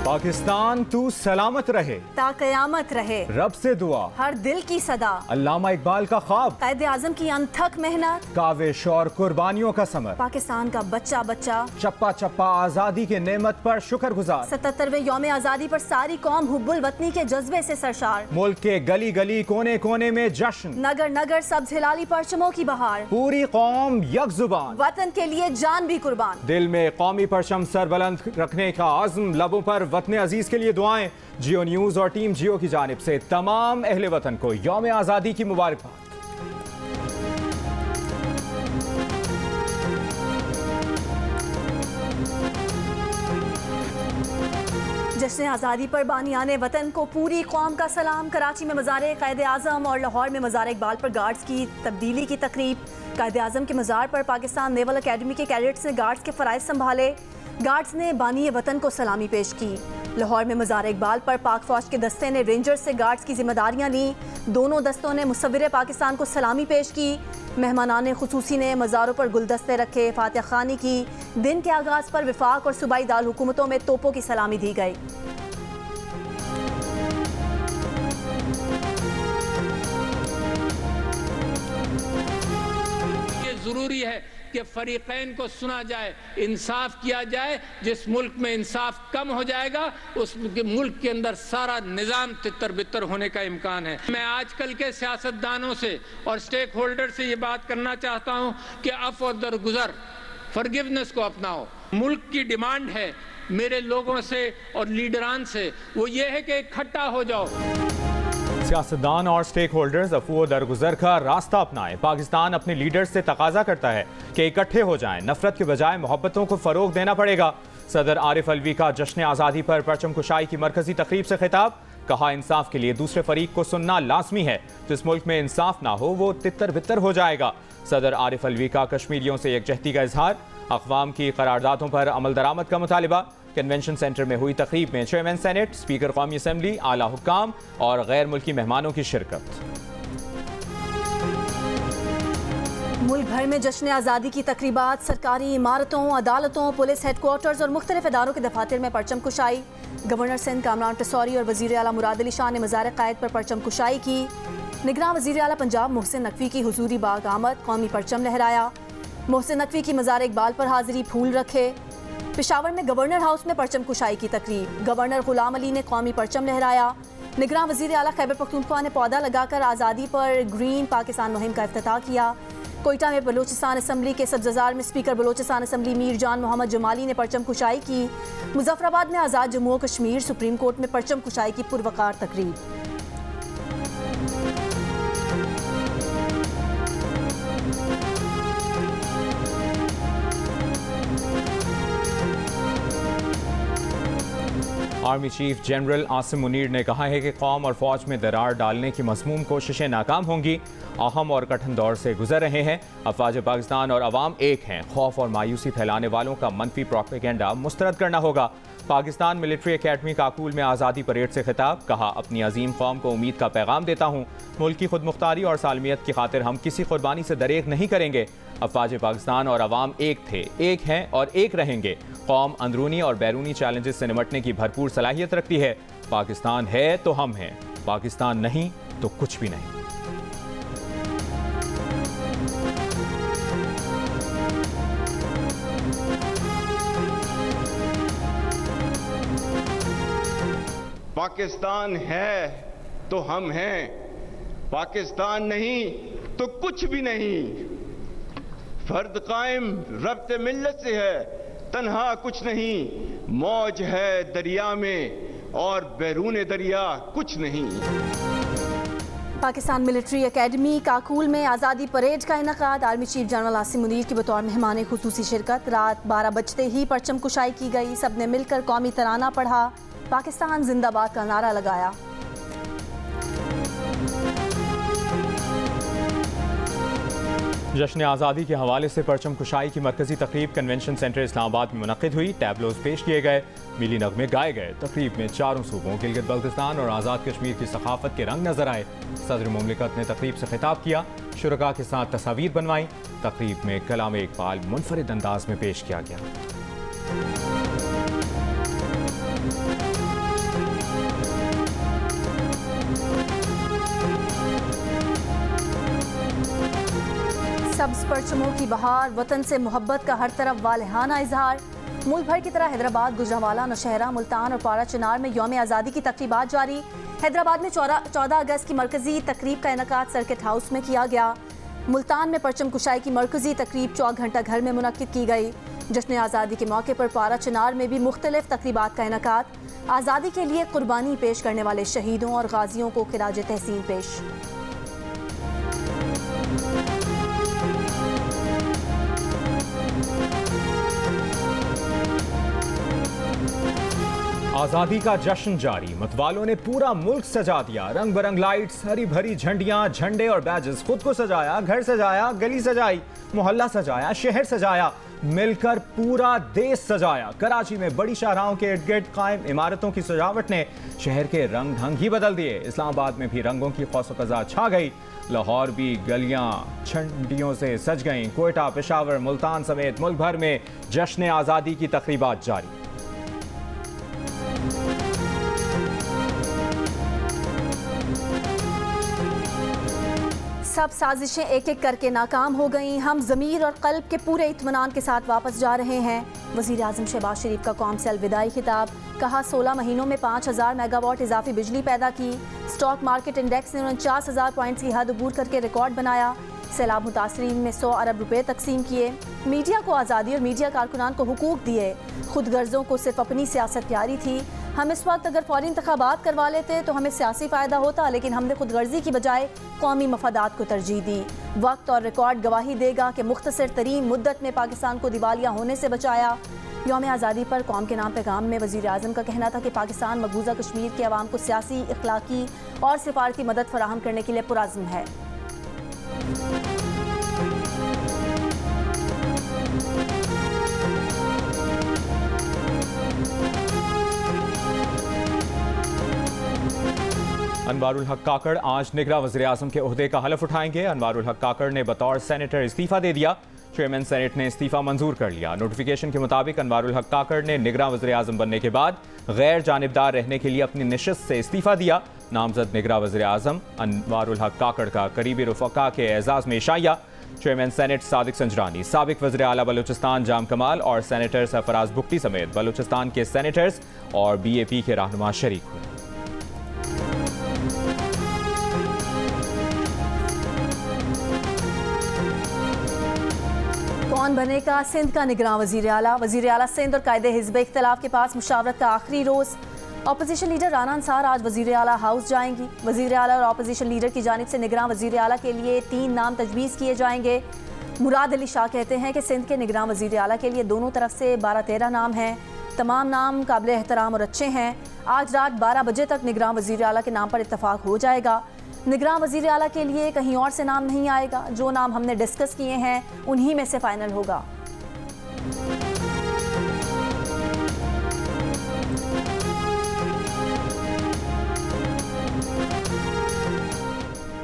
पाकिस्तान तू सलामत रहे, ता कयामत रहे, रब से दुआ, हर दिल की सदा, अल्लामा इकबाल का ख्वाब, कायद आजम की अनथक मेहनत, काविश और कुर्बानियों का समर, पाकिस्तान का बच्चा बच्चा चप्पा चप्पा आजादी के नेमत पर शुक्रगुजार, 77वें यौम आजादी पर सारी कौम हुब्बुल वतनी के जज्बे से सरशार, मुल्क के गली गली कोने कोने में जश्न, नगर नगर सब्ज हिलाली परचमों की बहार, पूरी कौम यक जुबान, वतन के लिए जान भी कुर्बान, दिल में कौमी परचम सरबुलंद रखने का आज़म, लबों पर वतन अजीज के लिए दुआएं। जियो न्यूज और टीम जियो की जानिब से तमाम अहले वतन को यौम आज़ादी की मुबारकबाद। जश्न आज़ादी पर बानियाने वतन को पूरी कौम का सलाम। कराची में मज़ार कायद आज़म और लाहौर में मज़ार इकबाल पर गार्ड्स की तब्दीली की तकरीब। कायद आज़म के मज़ार पर पाकिस्तान नेवल अकेडमी के कैडेट्स ने गार्ड्स के फ़राइज़ संभाले। गार्ड्स ने बानी वतन को सलामी पेश की। लाहौर में मज़ार इकबाल पर पाक फौज के दस्ते ने रेंजर्स से गार्ड्स की जिम्मेदारियां ली। दोनों दस्तों ने मुसव्विर पाकिस्तान को सलामी पेश की। मेहमानान खुसूसी ने मज़ारों पर गुलदस्ते रखे, फातिहा खानी की। दिन के आगाज़ पर विफाक और सूबाई दाल हुकूमतों में तोपों की सलामी दी गई। जरूरी है कि फरीकैन को सुना जाए, इंसाफ किया जाए। जिस मुल्क में इंसाफ कम हो जाएगा उस मुल्क के अंदर सारा निज़ाम तितर बितर होने का इम्कान है। मैं आजकल के सियासतदानों से और स्टेक होल्डर से ये बात करना चाहता हूँ कि अफ़्व और दरगुजर, फॉरगिवनेस को अपनाओ। मुल्क की डिमांड है मेरे लोगों से और लीडरान से, वो ये है कि इकट्ठा हो जाओ। सियासतदान और स्टेक होल्डर्स अफवाह दरगुजर का रास्ता अपनाएं। पाकिस्तान अपने लीडर्स से तकाजा करता है कि इकट्ठे हो जाएं। नफरत के बजाय मोहब्बतों को फरोग देना पड़ेगा। सदर आरिफ अलवी का जश्न आज़ादी पर परचम कुशाई की मरकजी तकरीब से खिताब। कहा, इंसाफ के लिए दूसरे फरीक को सुनना लाजमी है। जिस मुल्क में इंसाफ ना हो वो तितर बितर हो जाएगा। सदर आरिफ अलवी का कश्मीरियों से यकजहती का इजहार। अक़वाम की करारदादों पर अमल दरामद का मुतालिबा। कन्वेंशन सेंटर में हुई तकरीब में चेयरमैन सेनेट, स्पीकर कौमी असम्बली, आला हुक्काम और गैर मुल्की मेहमानों की शिरकत। मुल्क भर में जश्न आज़ादी की तकरीबात। सरकारी इमारतों, अदालतों, पुलिस हेडक्वार्टर्स और मुख्तलिफ इदारों के दफातर में परचम कुशाई। गवर्नर सिंध कामरान टेसौरी और वज़ीर आला मुराद अली शाह ने मज़ार क़ायद पर परचम कुशाई की। निगरान वज़ीर आला पंजाब मोहसिन नकवी की हुजूरी बाग आमद, कौमी परचम लहराया। मोहसिन नकवी की मज़ार इकबाल पर हाजिरी, फूल रखे। पेशावर में गवर्नर हाउस में परचम कुशाई की तकरीब। गवर्नर गुलाम अली ने कौमी परचम लहराया। निगरान वज़ीर आला खैबर पख्तूनख्वा ने पौधा लगाकर आज़ादी पर ग्रीन पाकिस्तान मुहिम का इफ्तिताह किया। कोयटा में बलोचिस्तान असम्बली के सब्ज़जार में स्पीकर बलोचिस्तान असम्बली मीर जान मोहम्मद जमाली ने परचम कुशाई की। मुजफ्फराबाद में आज़ाद जम्मू और कश्मीर सुप्रीम कोर्ट में परचम कुशाई की पुरवकार तकरीब। Army chief general Asim Munir ने कहा है कि कौम और फौज में दरार डालने की मज़मूम कोशिशें नाकाम होंगी। अहम और कठिन दौर से गुजर रहे हैं। अफवाज पाकिस्तान और अवाम एक हैं। खौफ और मायूसी फैलाने वालों का मनफी प्रोपेगेंडा मुस्तरद करना होगा। पाकिस्तान मिलिट्री अकेडमी काकूल में आज़ादी परेड से खिताब। कहा, अपनी अजीम कौम को उम्मीद का पैगाम देता हूँ। मुल्क की खुद मुख्तारी और सालमियत की खातिर हम किसी कुर्बानी से दरेक नहीं करेंगे। अफवाज पाकिस्तान और अवाम एक थे, एक हैं और एक रहेंगे। कौम अंदरूनी और बैरूनी चैलेंजेस से निमटने की भरपूर सलाहियत रखती है। पाकिस्तान है तो हम हैं, पाकिस्तान नहीं तो कुछ भी नहीं। पाकिस्तान है तो हम हैं, पाकिस्तान नहीं तो कुछ भी नहीं। फर्द कायम रब्ते मिल्लत से है, तन्हा कुछ नहीं। मौज है दरिया में और बैरून दरिया कुछ नहीं। पाकिस्तान मिलिट्री अकेडमी काकूल में आज़ादी परेड का इनकाद। Army chief general Asim Munir की बतौर मेहमान खुसूसी शिरकत। रात 12 बजते ही परचम कुशाई की गई। सबने मिलकर कौमी तराना पढ़ा, पाकिस्तान जिंदाबाद का नारा लगाया। जश्न आज़ादी के हवाले से परचम कुशाई की मरकजी तकरीब कन्वेंशन सेंटर इस्लामाबाद में मुनक्किद हुई। टैबलोज पेश किए गए, मिली नगमे गाए गए। तकरीब में चारों सूबों गिलगित बल्तिस्तान और आज़ाद कश्मीर की सकाफत के रंग नजर आए। सदर मुमलिकत ने तकरीब से खिताब किया, शुरका के साथ तस्वीर बनवाई। तकरीब में कलाम इकबाल मुनफरिद अंदाज में पेश किया गया। सब्ज परचमों की बहार, वतन से मोहब्बत का हर तरफ वालहाना इजहार। मुल्क भर की तरह हैदराबाद, गुजरांवाला, नौशहरा, मुल्तान और पारा चनार में यौम आज़ादी की तकरीबात जारी। हैदराबाद में 14 अगस्त की मरकजी तकरीब का इनेकाद सर्किट हाउस में किया गया। मुल्तान में परचम कुशाई की मरकजी तकरीब 4 घंटा घर में मुनक्किद की गई। जश्न आज़ादी के मौके पर पारा चनार में भी मुख्तलिफ तकरीबात का इनेकाद। आज़ादी के लिए कुर्बानी पेश करने वाले शहीदों और गाजियों को खिराज तहसीन पेश। आज़ादी का जश्न जारी, मतवालों ने पूरा मुल्क सजा दिया। रंग बरंग लाइट्स, हरी भरी झंडियां, झंडे और बैजेस। खुद को सजाया, घर सजाया, गली सजाई, मोहल्ला सजाया, शहर सजाया, मिलकर पूरा देश सजाया। कराची में बड़ी शाहराहों के इर्द गिर्द कायम इमारतों की सजावट ने शहर के रंग ढंग ही बदल दिए। इस्लामाबाद में भी रंगों की खौस कज़ा छा गई। लाहौर भी गलियां झंडियों से सज गईं। कोयटा, पेशावर, मुल्तान समेत मुल्क भर में जश्न आज़ादी की तकरीबात जारी। सब साजिशें एक एक करके नाकाम हो गईं। हम ज़मीर और क़ल्ब के पूरे इत्मीनान के साथ वापस जा रहे हैं। वज़ीर आज़म शहबाज शरीफ का कौम से अलविदाई खिताब। कहा 16 महीनों में 5000 मेगावाट इजाफी बिजली पैदा की। स्टॉक मार्केट इंडेक्स ने 49,000 पॉइंट्स की हद अबूर करके रिकॉर्ड बनाया। सैलाब मुतासरीन में 100 अरब रुपए तकसीम किए। मीडिया को आज़ादी और मीडिया कारकुनान को हुकूक दिए। खुद गर्जों को सिर्फ अपनी सियासत प्यारी थी। हम इस वक्त अगर फौरी इंतखाबात करवा लेते तो हमें सियासी फ़ायदा होता, लेकिन हमने खुद गर्जी की बजाय कौमी मफादात को तरजीह दी। वक्त और रिकॉर्ड गवाही देगा कि मुख्तसर तरीन मुद्दत में पाकिस्तान को दिवालिया होने से बचाया। यौम आज़ादी पर कौम के नाम पैगाम में वज़ीर आज़म का कहना था कि पाकिस्तान मकबूजा कश्मीर के अवाम को सियासी, इखलाकी और सिफारती मदद फराहम करने के लिए पुरअज़्म है। अनवारुल हक काकड़ आज निगरां वज़ीर आज़म के ओहदे का हलफ उठाएंगे। अनवारुल हक काकड़ ने बतौर सेनेटर इस्तीफ़ा दे दिया। चेयरमैन सेनेट ने इस्तीफ़ा मंजूर कर लिया। नोटिफिकेशन के मुताबिक अनवारुल हक काकड़ ने निगरां वज़ीर आज़म बनने के बाद गैर जानिबदार रहने के लिए अपनी नशिस्त से इस्तीफ़ा दिया। नामजद निगरां वज़ीर आज़म अनवारुल हक काकड़ का करीबी रुफ़क़ा के एज़ाज़ में इशाया। चेयरमैन सेनेट सादिक संजरानी, साबिक वज़ीर आला बलूचिस्तान जाम कमाल और सेनेटर सरफराज बुख्ती समेत बलूचिस्तान के सेनेटर्स और BAP के रहनुमा शरीक हुए। कौन बनेगा सिंध का निगरान वज़ीर आला? वज़ीर आला सिंध और कायदे हिज़्ब इख्तिलाफ के पास मुशावरत का आखिरी रोज़। अपोजिशन लीडर राना अंसार आज वज़ीर आला हाउस जाएंगी। वज़ीर आला और अपोजिशन लीडर की जानिब से निगरान वज़ीर आला के लिए 3 नाम तजवीज़ किए जाएंगे। मुराद अली शाह कहते हैं कि सिंध के निगरान वज़ीर आला के लिए दोनों तरफ से 12-13 नाम हैं। तमाम नाम काबिल एहतराम और अच्छे हैं। आज रात 12 बजे तक निगरान वज़ीर आला के नाम पर इत्तफाक हो जाएगा। निगरान वज़ीर आला के लिए कहीं और से नाम नहीं आएगा। जो नाम हमने डिस्कस किए हैं उन्हीं में से फाइनल होगा।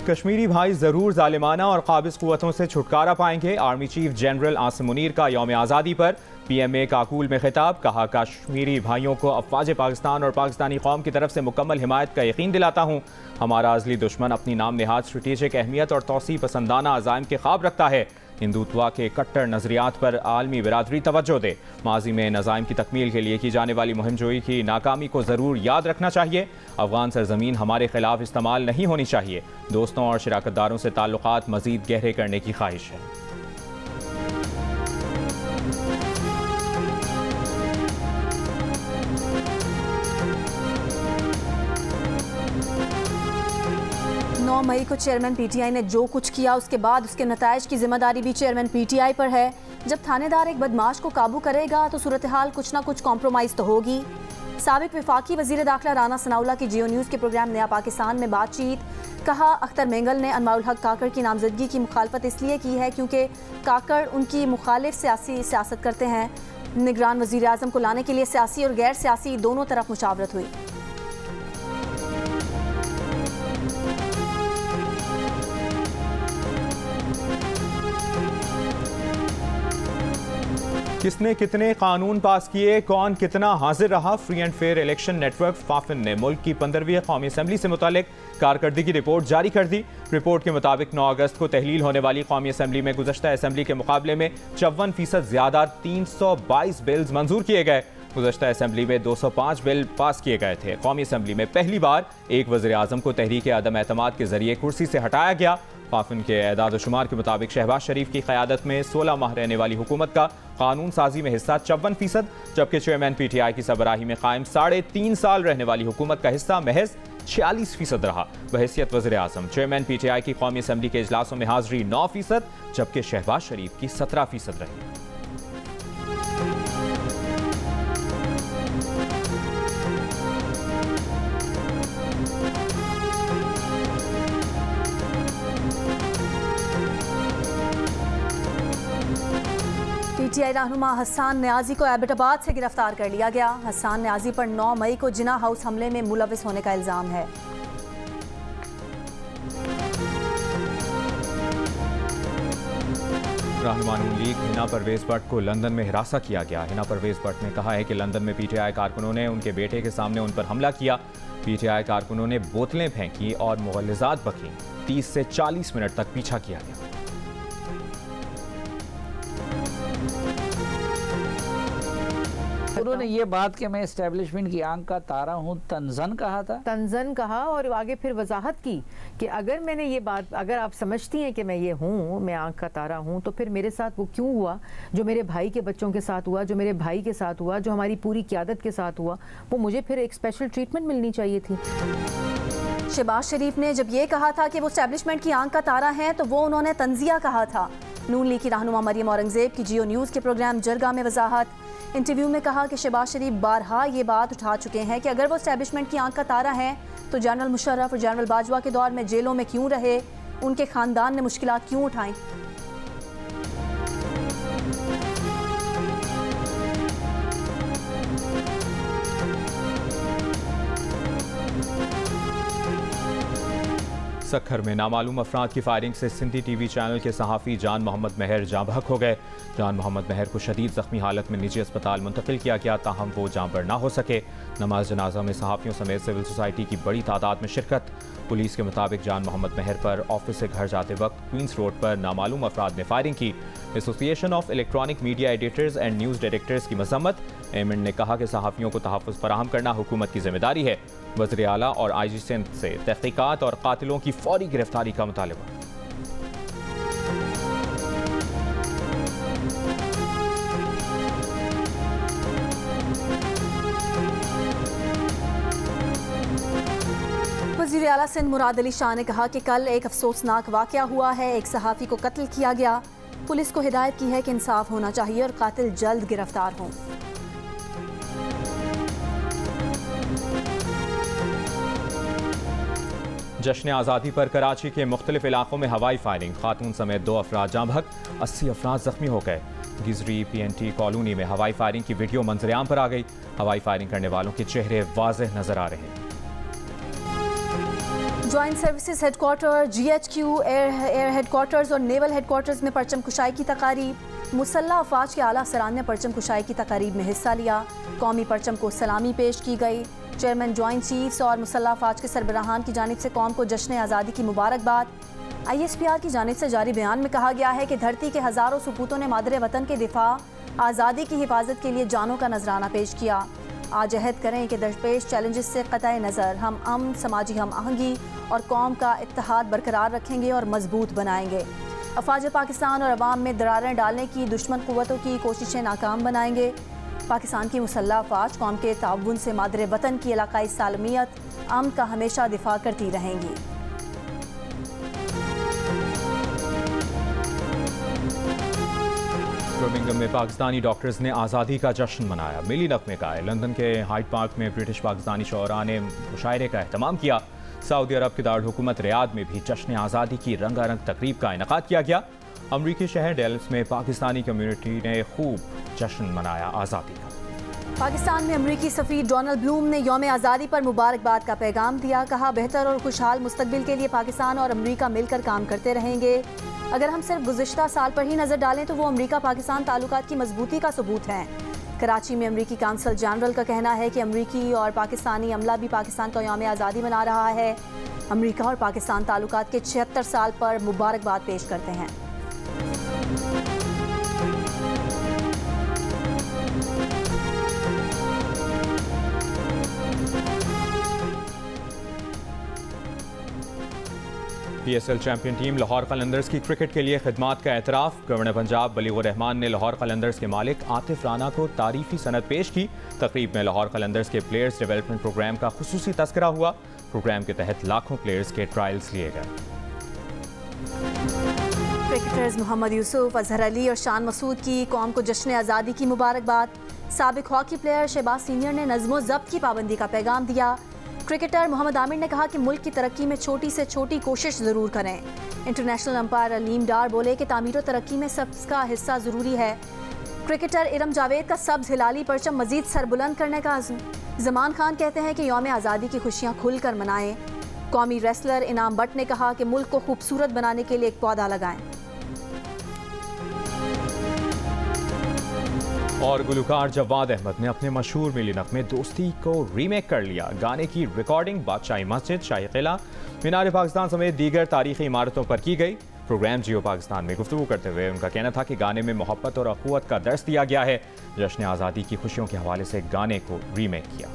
कश्मीरी भाई जरूर जालिमाना और काबिज कुव्वतों से छुटकारा पाएंगे। Army chief general Asim Munir का यौम आज़ादी पर PMA काकूल में खिताब। कहा कश्मीरी भाइयों को अफवाज पाकिस्तान और पाकिस्तानी कौम की तरफ से मुकम्मल हिमायत का यकीन दिलाता हूँ। हमारा अज़ली दुश्मन अपनी नाम नेहाद स्ट्रेटेजिक अहमियत और तौसी पसंदाना अज़ाइम के ख्वाब रखता है। हिंदुत्वा के कट्टर नज़रियात पर आलमी बिरादरी तवज्जो दे। माजी में नज़ाइम की तकमील के लिए की जाने वाली मुहिम जोई की नाकामी को ज़रूर याद रखना चाहिए। अफ़गान सरजमीन हमारे खिलाफ इस्तेमाल नहीं होनी चाहिए। दोस्तों और शराकतदारों से ताल्लुकात मज़ीद गहरे करने की ख्वाहिश है। मई को चेयरमैन PTI ने जो कुछ किया उसके बाद उसके नताइज की जिम्मेदारी भी चेयरमैन PTI पर है। जब थानेदार एक बदमाश को काबू करेगा तो सूरत हाल कुछ ना कुछ कॉम्प्रोमाइज़ तो होगी। साबिक वफाकी वज़ीर दाखिला राना सनाउल्लाह की जियो न्यूज़ के प्रोग्राम नया पाकिस्तान में बातचीत। कहा अख्तर मेंगल ने अनवारुल हक काकड़ की नामजदगी की मुखालफत इसलिए की है क्योंकि काकड़ उनकी मुखालिफ सियासत करते हैं। निगरान वज़ीर आज़म को लाने के लिए सियासी और गैर सियासी दोनों तरफ मुशावरत हुई। किसने कितने कानून पास किए, कौन कितना हाजिर रहा, free and fair election network FAFEN ने मुल्क की 15वीं कौमी असम्बली से मुतालिक कारकर्दगी रिपोर्ट जारी कर दी। रिपोर्ट के मुताबिक 9 अगस्त को तहलील होने वाली कौमी असम्बली में गुज़श्ता असम्बली के मुकाबले में 54% ज़्यादा 322 बिल्स मंजूर किए गए। गुज़श्ता असम्बली में 205 बिल पास किए गए थे। कौमी असम्बली में पहली बार एक वज़ीर आज़म को तहरीक अदम एतमाद के जरिए कुर्सी से हटाया गया। फाफिन के एदाद शुमार के मुताबिक शहबाज शरीफ की क़यादत में 16 माह रहने वाली हुकूमत का कानून साजी में हिस्सा 54%, जबकि चेयरमैन PTI की सरबराही में कायम 3.5 साल रहने वाली हुकूमत का हिस्सा महज 46% रहा। बहैसियत वज़ीर आज़म चेयरमैन PTI की कौमी असम्बली के इजलासों में हाज़री 9%, जबकि शहबाज शरीफ की 17% रही। PTI रहनुमा हसन न्याजी को एबटाबाद से गिरफ्तार कर लिया गया। हसन न्याजी पर 9 मई को जिना हाउस हमले में मुलविस होने का इल्जाम है। रहनुमा नून लीग हिना परवेज भट्ट को लंदन में हिरासा किया गया। हिना परवेज भट्ट ने कहा है कि लंदन में PTI कारकुनों ने उनके बेटे के सामने उन पर हमला किया। PTI कारकुनों ने बोतलें फेंकी और मुगल्लिज़ात बकीं। 30 से 40 मिनट तक पीछा किया गया। उन्होंने ये बात कि मैं एस्टेब्लिशमेंट की आंख का तारा हूँ तंजन कहा था। तंजन कहा और आगे फिर वजाहत की कि अगर मैंने ये बात, अगर आप समझती हैं कि मैं ये हूँ, मैं आंख का तारा हूँ, तो फिर मेरे साथ वो क्यों हुआ जो मेरे भाई के बच्चों के साथ हुआ, जो मेरे भाई के साथ हुआ, जो हमारी पूरी क़यादत के साथ हुआ, वो मुझे फिर एक स्पेशल ट्रीटमेंट मिलनी चाहिए थी। शहबाज शरीफ ने जब ये कहा था कि वो एस्टेब्लिशमेंट की आंख का तारा हैं, तो वो उन्होंने तंजिया कहा था। नून लीग की रहनुमा मरियम औरंगजेब की जियो न्यूज़ के प्रोग्राम जरगा में वजाहत। इंटरव्यू में कहा कि शहबाज शरीफ बारहा ये बात उठा चुके हैं कि अगर वो एस्टेब्लिशमेंट की आंख का तारा है तो जनरल मुशर्रफ और जनरल बाजवा के दौर में जेलों में क्यों रहे, उनके ख़ानदान ने मुश्किलात क्यों उठाई। सक्खर में नामालूम अफराद की फायरिंग से सिंधी TV चैनल के सहाफ़ी जान मोहम्मद महर जाँ बहक हो गए। जान मोहम्मद महर को शदीद ज़ख्मी हालत में निजी अस्पताल मुंतकिल किया गया, ताहम वो जाँ पर ना हो सके। नमाज जनाजा में सहाफ़ियों समेत सिविल सोसाइटी की बड़ी तादाद में शिरकत। पुलिस के मुताबिक जान मोहम्मद महर पर ऑफिस से घर जाते वक्त क्वींस रोड पर नामालूम अफराद ने फायरिंग की। Association of electronic media editors and news directors की मजम्मत। एमएन ने कहा कि सहाफ़ियों को तहफ़्फ़ुज़ फराहम करना हुकूमत की जिम्मेदारी है। वज़ीर आला और IG सिंध से तहक़ीक़ात और कातिलों की फौरी गिरफ्तारी का मुतालबा। वज़ीर आला सिंध मुराद अली शाह ने कहा कि कल एक अफसोसनाक वाक़या हुआ है। एक सहाफ़ी को कत्ल किया गया। पुलिस को हिदायत की है कि इंसाफ होना चाहिए और कातिल जल्द गिरफ्तार हों। जश्न आज़ादी पर कराची के मुख्तलिफ इलाकों में हवाई फायरिंग, खातून समेत 2 अफराद जाँ बहक, 80 अफराद जख्मी हो गए। गिजरी PNT कॉलोनी में हवाई फायरिंग की वीडियो मंजरेआम पर आ गई। हवाई फायरिंग करने वालों के चेहरे वाज़ेह नजर आ रहे हैं। Joint services headquarter, GHQ, air headquarters और नेवल हेडक्वार्टर्स में परचम कुशाई की तकारीब। मुसल्लह अफवाज के आला अफसरान ने परचम कुशाई की तकारीब में हिस्सा लिया। कौमी परचम को सलामी पेश की गई। चेयरमैन ज्वाइंट चीफ्स और मुसल्लह अफवाज के सरबराहान की जानिब से कौम को जश्न आज़ादी की मुबारकबाद। ISPR की जानिब से जारी बयान में कहा गया है कि धरती के हज़ारों सपूतों ने मादरे वतन के दिफा, आज़ादी की हिफाजत के लिए जानों का नजराना पेश किया। आज अहद करें कि दरपेश चैलेंजेस से क़तई नज़र हम अमन, समाजी हम आहंगी और कौम का इत्तेहाद बरकरार रखेंगे और मजबूत बनाएंगे। अफवाज पाकिस्तान और अवाम में दरारें डालने की दुश्मन क़ुव्वतों की कोशिशें नाकाम बनाएंगे। पाकिस्तान की मुसल्लह अफवाज कौम के ताउन से मादरे वतन की इलाकाई सालमियत, अमन का हमेशा दिफा करती रहेंगी। बर्मिंघम में पाकिस्तानी डॉक्टर्स ने आज़ादी का जश्न मनाया। मिली नगमे का है। लंदन के हाइड पार्क में ब्रिटिश पाकिस्तानी शोरा ने मुशायरे का एहतमाम किया। सऊदी अरब के दारुल हुकूमत रियाद में भी जश्न आज़ादी की रंगारंग तकरीब का इनेकाद किया गया। अमरीकी शहर डेलस में पाकिस्तानी कम्युनिटी ने खूब जश्न मनाया आज़ादी का। पाकिस्तान में अमरीकी सफ़ीर डोनाल्ड ब्लूम ने यौम आज़ादी पर मुबारकबाद का पैगाम दिया। कहा बेहतर और खुशहाल मुस्तकबिल के लिए पाकिस्तान और अमरीका मिलकर काम करते रहेंगे। अगर हम सिर्फ गुज़िश्ता साल पर ही नज़र डालें तो वो अमरीका पाकिस्तान ताल्लुकात की मजबूती का सबूत हैं। कराची में अमरीकी काउंसिल जनरल का कहना है कि अमरीकी और पाकिस्तानी अमला भी पाकिस्तान का यौम आज़ादी मना रहा है। अमरीका और पाकिस्तान ताल्लुकात के 76 साल पर मुबारकबाद पेश करते हैं। PSL champion team Lahore Qalandars की क्रिकेट के लिए खिदमात का एतराफ़। गवर्नर पंजाब बलीगुर रहमान ने लाहौर कलंदर्स के मालिक आतिफ राना को तारीफी सनद पेश की। तकरीब में लाहौर कलंदर्स के प्लेयर्स डेवलपमेंट प्रोग्राम का खुसूसी तस्करा हुआ। प्रोग्राम के तहत लाखों प्लेयर्स के ट्रायल्स लिए गए। क्रिकेटर्स मोहम्मद यूसुफ, अजहर अली और शान मसूद की कौम को जश्न आज़ादी की मुबारकबाद। साबिक हॉकी प्लेयर शहबाज सीनियर ने नज़्म व ज़ब्त की पाबंदी का पैगाम दिया। क्रिकेटर मोहम्मद आमिर ने कहा कि मुल्क की तरक्की में छोटी से छोटी कोशिश ज़रूर करें। इंटरनेशनल अंपायर अलीम डार बोले कि तामीर और तरक्की में सबका हिस्सा ज़रूरी है। क्रिकेटर इरम जावेद का सब्ज़ हिलाली परचम मजीद सरबुलंद करने का अज़्म। जमान खान कहते हैं कि यौम आज़ादी की खुशियाँ खुलकर मनाएं। कौमी रेसलर इनाम बट ने कहा कि मुल्क को खूबसूरत बनाने के लिए एक पौधा लगाएं। और गुलकार जवाद अहमद ने अपने मशहूर मिली नग़मे दोस्ती को रीमेक कर लिया। गाने की रिकॉर्डिंग बादशाही मस्जिद, शाही किला, मीनार पाकिस्तान समेत दीगर तारीखी इमारतों पर की गई। प्रोग्राम जियो पाकिस्तान में गुफ्तगू करते हुए उनका कहना था कि गाने में मोहब्बत और अखुवत का दर्स दिया गया है। जश्न आज़ादी की खुशियों के हवाले से गाने को रीमेक किया।